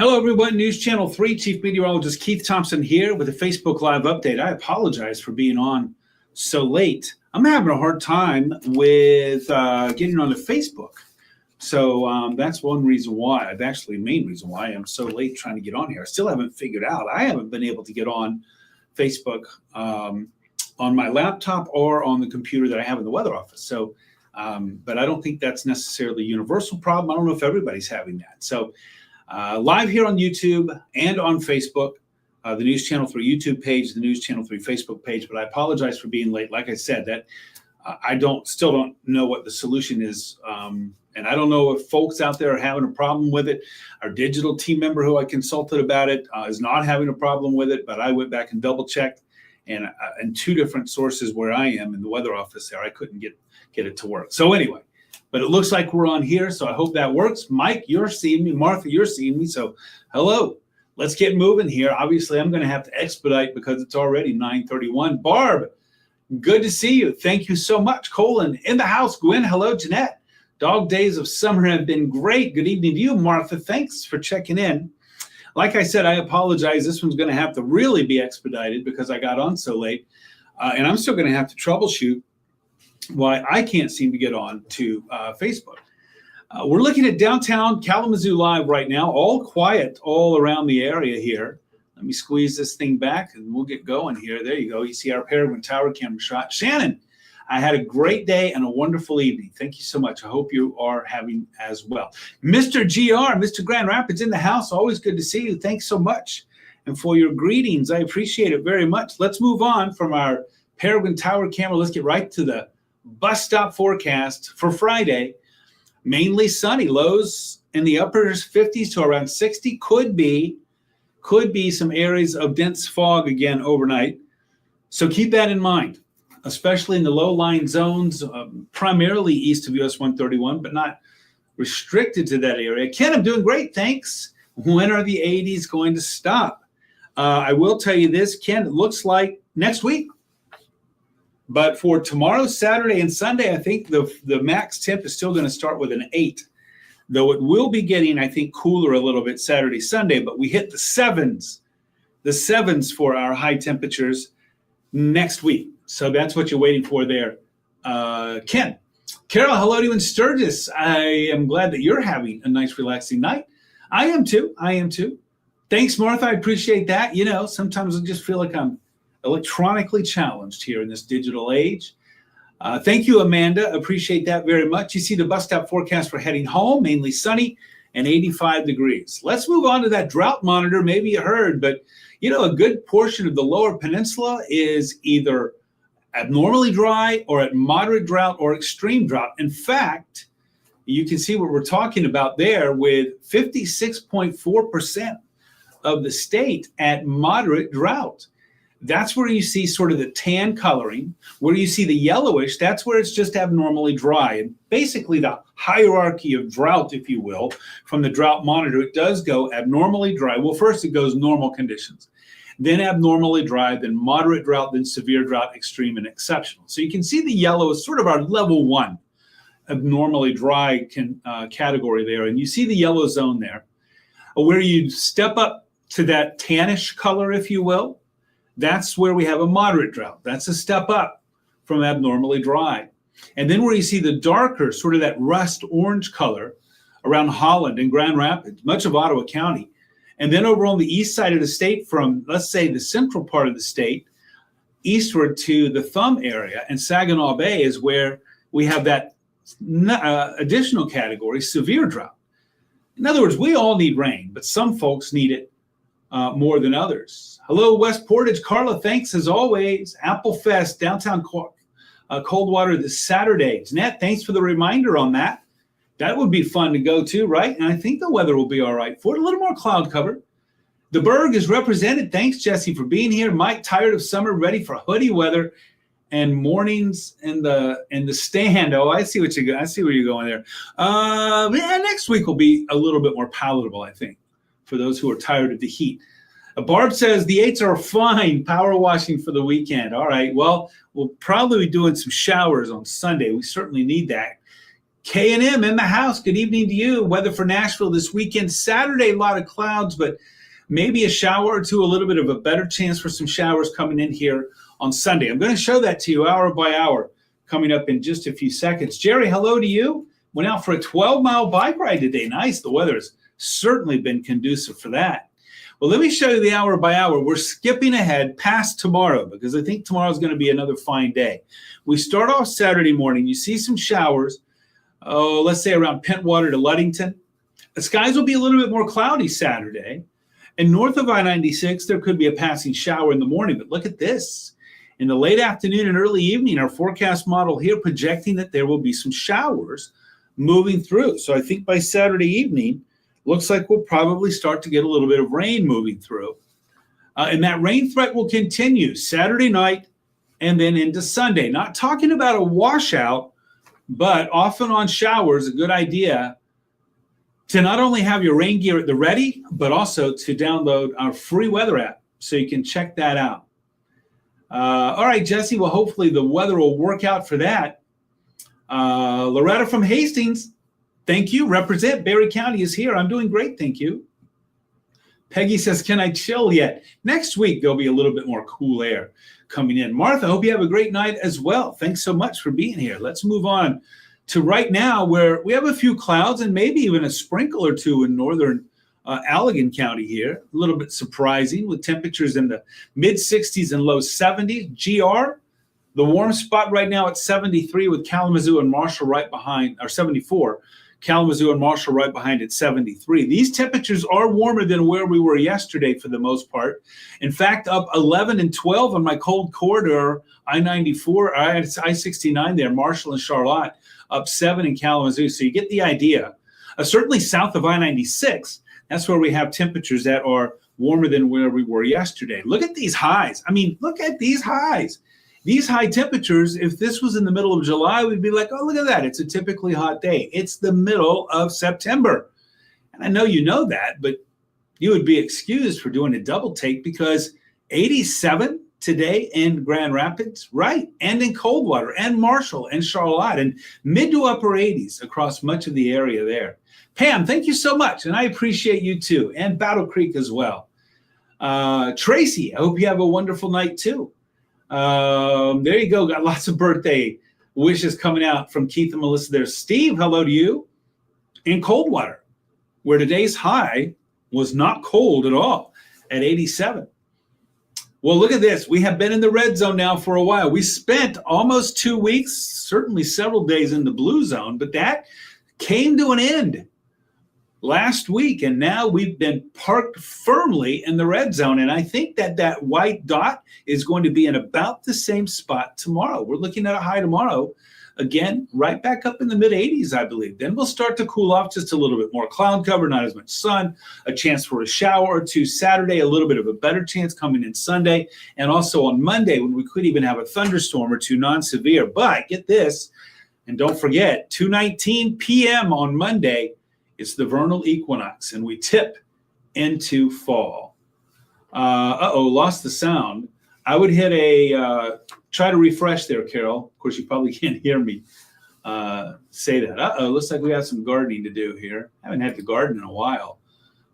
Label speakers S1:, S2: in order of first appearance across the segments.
S1: Hello, everyone. News Channel 3, Chief Meteorologist Keith Thompson here with a Facebook Live update. I apologize for being on so late. I'm having a hard time with getting onto Facebook. So that's one reason why, main reason why I'm so late trying to get on here. I still haven't figured out. I haven't been able to get on Facebook on my laptop or on the computer that I have in the weather office. So, but I don't think that's necessarily a universal problem. I don't know if everybody's having that. So live here on YouTube and on Facebook, the News Channel 3 YouTube page, the News Channel 3 Facebook page. But I apologize for being late. Like I said, that I still don't know what the solution is. And I don't know if folks out there are having a problem with it. Our digital team member who I consulted about it is not having a problem with it. But I went back and double checked. And two different sources where I am in the weather office there, I couldn't get it to work. So anyway. But it looks like we're on here, so I hope that works. Mike, you're seeing me. Martha, you're seeing me. So hello. Let's get moving here. Obviously, I'm going to have to expedite because it's already 9:31. Barb, good to see you. Thank you so much. Colin, in the house. Gwen, hello. Jeanette, dog days of summer have been great. Good evening to you, Martha. Thanks for checking in. Like I said, I apologize. This one's going to have to really be expedited because I got on so late. And I'm still going to have to troubleshoot why I can't seem to get on to Facebook. We're looking at downtown Kalamazoo live right now, all quiet all around the area here. Let me squeeze this thing back and we'll get going here. There you go. You see our Peregrine Tower camera shot. Shannon, I had a great day and a wonderful evening. Thank you so much. I hope you are having as well. Mr. GR, Mr. Grand Rapids in the house. Always good to see you. Thanks so much. And for your greetings, I appreciate it very much. Let's move on from our Peregrine Tower camera. Let's get right to the bus stop forecast for Friday. Mainly sunny, lows in the upper 50s to around 60. Could be some areas of dense fog again overnight. So keep that in mind, especially in the low-lying zones, primarily east of US 131, but not restricted to that area. Ken, I'm doing great, thanks. When are the 80s going to stop? I will tell you this, Ken, it looks like next week. But for tomorrow, Saturday, and Sunday, I think the max temp is still going to start with an 8, though it will be getting, I think, cooler a little bit Saturday, Sunday. But we hit the sevens for our high temperatures next week. So that's what you're waiting for there. Ken, Carol, hello to you in Sturgis. I am glad that you're having a nice, relaxing night. I am too. Thanks, Martha. I appreciate that. You know, sometimes I just feel like I'm electronically challenged here in this digital age. Thank you, Amanda. Appreciate that very much. You see the bus stop forecast for heading home, mainly sunny and 85 degrees. Let's move on to that drought monitor. Maybe you heard, but you know, a good portion of the lower peninsula is either abnormally dry or at moderate drought or extreme drought. In fact, you can see what we're talking about there with 56.4% of the state at moderate drought. That's where you see sort of the tan coloring. Where you see the yellowish, that's where it's just abnormally dry. And basically the hierarchy of drought, if you will, from the drought monitor, it does go abnormally dry. Well, first it goes normal conditions, then abnormally dry, then moderate drought, then severe drought, extreme, and exceptional. So you can see the yellow is sort of our level 1 abnormally dry category there. And you see the yellow zone there. Where you step up to that tannish color, if you will, that's where we have a moderate drought. That's a step up from abnormally dry. And then where you see the darker, sort of that rust orange color around Holland and Grand Rapids, much of Ottawa County. And then over on the east side of the state from, let's say, the central part of the state, eastward to the Thumb area and Saginaw Bay is where we have that additional category, severe drought. In other words, we all need rain, but some folks need it more than others. Hello, West Portage. Carla, thanks as always. Apple Fest, downtown Coldwater this Saturday. Jeanette, thanks for the reminder on that. That would be fun to go to, right? And I think the weather will be all right for it. A little more cloud cover. The Berg is represented. Thanks, Jesse, for being here. Mike, tired of summer, ready for hoodie weather and mornings in the stand. Oh, I see where you're going there. Next week will be a little bit more palatable, I think, for those who are tired of the heat. Barb says the 8s are fine, power washing for the weekend. All right, well, we'll probably be doing some showers on Sunday. We certainly need that. K&M in the house. Good evening to you. Weather for Nashville this weekend. Saturday, a lot of clouds, but maybe a shower or two, a little bit of a better chance for some showers coming in here on Sunday. I'm going to show that to you hour by hour coming up in just a few seconds. Jerry, hello to you. Went out for a 12-mile bike ride today. Nice. The weather has certainly been conducive for that. Well, let me show you the hour by hour. We're skipping ahead past tomorrow because I think tomorrow is going to be another fine day. We start off Saturday morning. You see some showers. Oh, let's say around Pentwater to Ludington. The skies will be a little bit more cloudy Saturday. And north of I-96, there could be a passing shower in the morning. But look at this. In the late afternoon and early evening, our forecast model here projecting that there will be some showers moving through. So I think by Saturday evening, looks like we'll probably start to get a little bit of rain moving through. And that rain threat will continue Saturday night and then into Sunday. Not talking about a washout, but off and on showers, a good idea to not only have your rain gear at the ready, but also to download our free weather app so you can check that out. All right, Jesse, well, hopefully the weather will work out for that. Loretta from Hastings, thank you. Represent Berry County is here. I'm doing great, thank you. Peggy says, can I chill yet? Next week, there'll be a little bit more cool air coming in. Martha, hope you have a great night as well. Thanks so much for being here. Let's move on to right now where we have a few clouds and maybe even a sprinkle or two in northern Allegan County here. A little bit surprising with temperatures in the mid-60s and low 70s. GR, the warm spot right now at 73 with Kalamazoo and Marshall right behind, or 74. Kalamazoo and Marshall right behind at 73. These temperatures are warmer than where we were yesterday for the most part. In fact, up 11 and 12 on my cold corridor, I-94, I-69 there, Marshall and Charlotte, up 7 in Kalamazoo. So you get the idea. Certainly south of I-96, that's where we have temperatures that are warmer than where we were yesterday. Look at these highs. I mean, look at these highs. These high temperatures, if this was in the middle of July, we'd be like, oh, look at that. It's a typically hot day. It's the middle of September. And I know you know that, but you would be excused for doing a double take because 87 today in Grand Rapids, right, and in Coldwater and Marshall and Charlotte and mid to upper 80s across much of the area there. Pam, thank you so much. And I appreciate you too. And Battle Creek as well. Tracy, I hope you have a wonderful night too. There you go. Got lots of birthday wishes coming out from Keith and Melissa there. Steve, hello to you. In Coldwater, where today's high was not cold at all at 87. Well, look at this. We have been in the red zone now for a while. We spent almost 2 weeks, certainly several days in the blue zone, but that came to an end last week, and now we've been parked firmly in the red zone. And I think that that white dot is going to be in about the same spot tomorrow. We're looking at a high tomorrow, again, right back up in the mid-80s, I believe. Then we'll start to cool off just a little bit more cloud cover, not as much sun, a chance for a shower or two Saturday, a little bit of a better chance coming in Sunday, and also on Monday when we could even have a thunderstorm or two, non-severe. But get this, and don't forget, 2:19 p.m. on Monday, it's the vernal equinox, and we tip into fall. Lost the sound. I would hit a, try to refresh there, Carol. Of course, you probably can't hear me say that. Looks like we have some gardening to do here. I haven't had to garden in a while,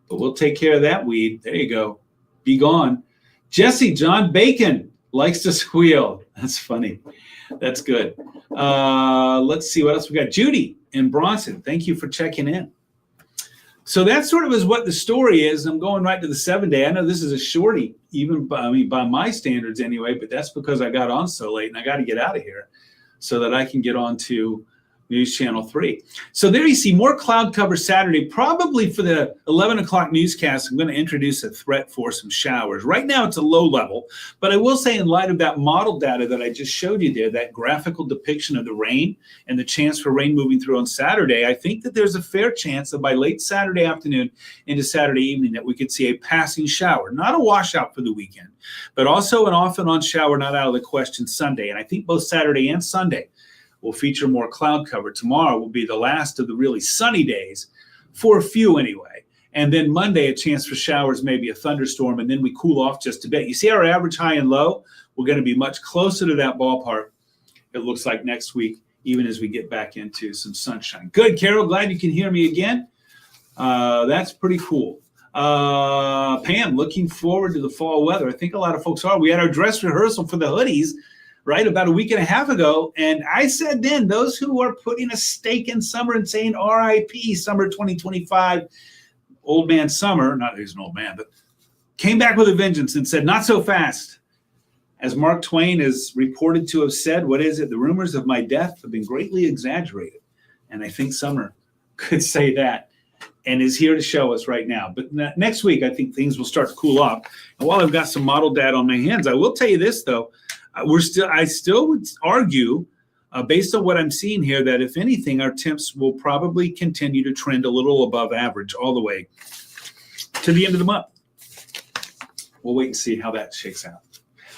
S1: but we'll take care of that weed. There you go. Be gone. Jesse, John Bacon likes to squeal. That's funny. That's good. Let's see what else we got. Judy in Bronson, thank you for checking in. So that sort of is what the story is. I'm going right to the 7-day. I know this is a shorty, even by my standards anyway, but that's because I got on so late and I got to get out of here so that I can get on to News Channel 3. So there you see more cloud cover Saturday. Probably for the 11 o'clock newscast, I'm going to introduce a threat for some showers. Right now it's a low level, but I will say in light of that model data that I just showed you there, that graphical depiction of the rain and the chance for rain moving through on Saturday, I think that there's a fair chance that by late Saturday afternoon into Saturday evening that we could see a passing shower, not a washout for the weekend, but also an off and on shower not out of the question Sunday. And I think both Saturday and Sunday will feature more cloud cover. Tomorrow will be the last of the really sunny days, for a few anyway. And then Monday, a chance for showers, maybe a thunderstorm, and then we cool off just a bit. You see our average high and low? We're going to be much closer to that ballpark, it looks like, next week, even as we get back into some sunshine. Good, Carol. Glad you can hear me again. That's pretty cool. Pam, looking forward to the fall weather. I think a lot of folks are. We had our dress rehearsal for the hoodies, right, about a week and a half ago. And I said then, those who are putting a stake in summer and saying RIP summer 2025, old man summer, not he's an old man, but came back with a vengeance and said, not so fast. As Mark Twain is reported to have said, what is it? The rumors of my death have been greatly exaggerated. And I think summer could say that and is here to show us right now. But next week, I think things will start to cool off. And while I've got some model data on my hands, I will tell you this, though. I still would argue, based on what I'm seeing here, that if anything, our temps will probably continue to trend a little above average all the way to the end of the month. We'll wait and see how that shakes out.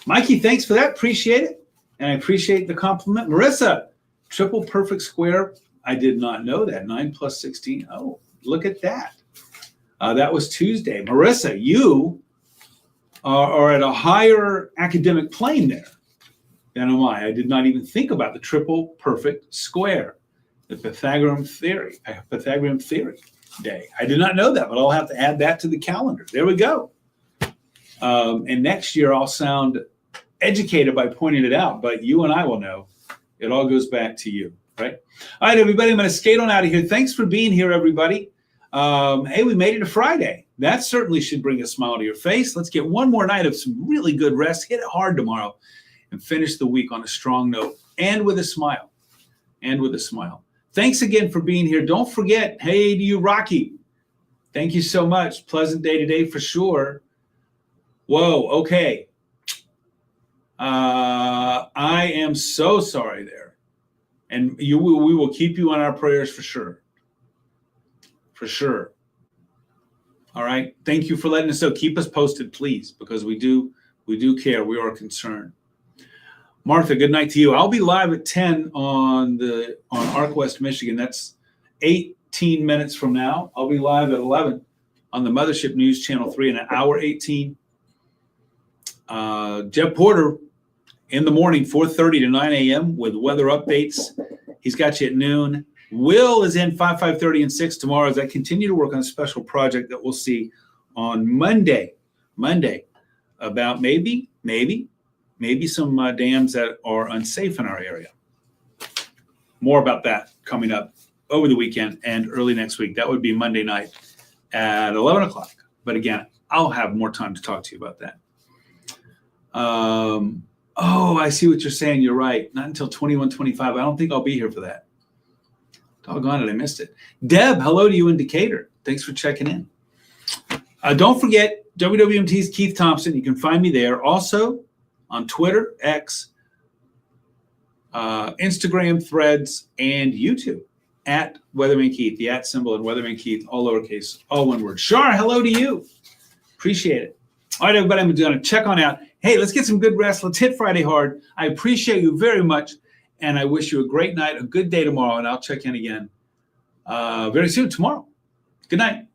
S1: Mikey, thanks for that. Appreciate it. And I appreciate the compliment. Marissa, triple perfect square. I did not know that. 9 plus 16. Oh, look at that. That was Tuesday. Marissa, you are at a higher academic plane there than am I. I did not even think about the triple perfect square, the Pythagorean theory day. I did not know that, but I'll have to add that to the calendar. There we go. And next year I'll sound educated by pointing it out, but you and I will know. It all goes back to you, right? All right, everybody, I'm going to skate on out of here. Thanks for being here, everybody. Hey, we made it to Friday. That certainly should bring a smile to your face. Let's get one more night of some really good rest. Hit it hard tomorrow and finish the week on a strong note and with a smile. Thanks again for being here. Don't forget, hey to you, Rocky. Thank you so much. Pleasant day today for sure. Whoa, okay. I am so sorry there. And we will keep you on our prayers for sure. For sure. All right. Thank you for letting us know. Keep us posted, please, because we do care. We are concerned. Martha, good night to you. I'll be live at 10 on Arc West, Michigan. That's 18 minutes from now. I'll be live at 11 on the Mothership News Channel 3 in an hour 18. Jeb Porter in the morning, 4:30 to 9 a.m. with weather updates. He's got you at noon. Will is in 5:30 and 6 tomorrow as I continue to work on a special project that we'll see on Monday about maybe some dams that are unsafe in our area. More about that coming up over the weekend and early next week. That would be Monday night at 11 o'clock. But again, I'll have more time to talk to you about that. I see what you're saying. You're right. Not until 21:25. I don't think I'll be here for that. Doggone it, I missed it. Deb, hello to you in Decatur. Thanks for checking in. Don't forget, WWMT's Keith Thompson. You can find me there. Also on Twitter, X, Instagram, Threads, and YouTube at Weatherman Keith, the @ symbol and Weatherman Keith, all lowercase, all one word. Shar, hello to you. Appreciate it. All right, everybody, I'm going to check on out. Hey, let's get some good rest. Let's hit Friday hard. I appreciate you very much, and I wish you a great night, a good day tomorrow, and I'll check in again very soon tomorrow. Good night.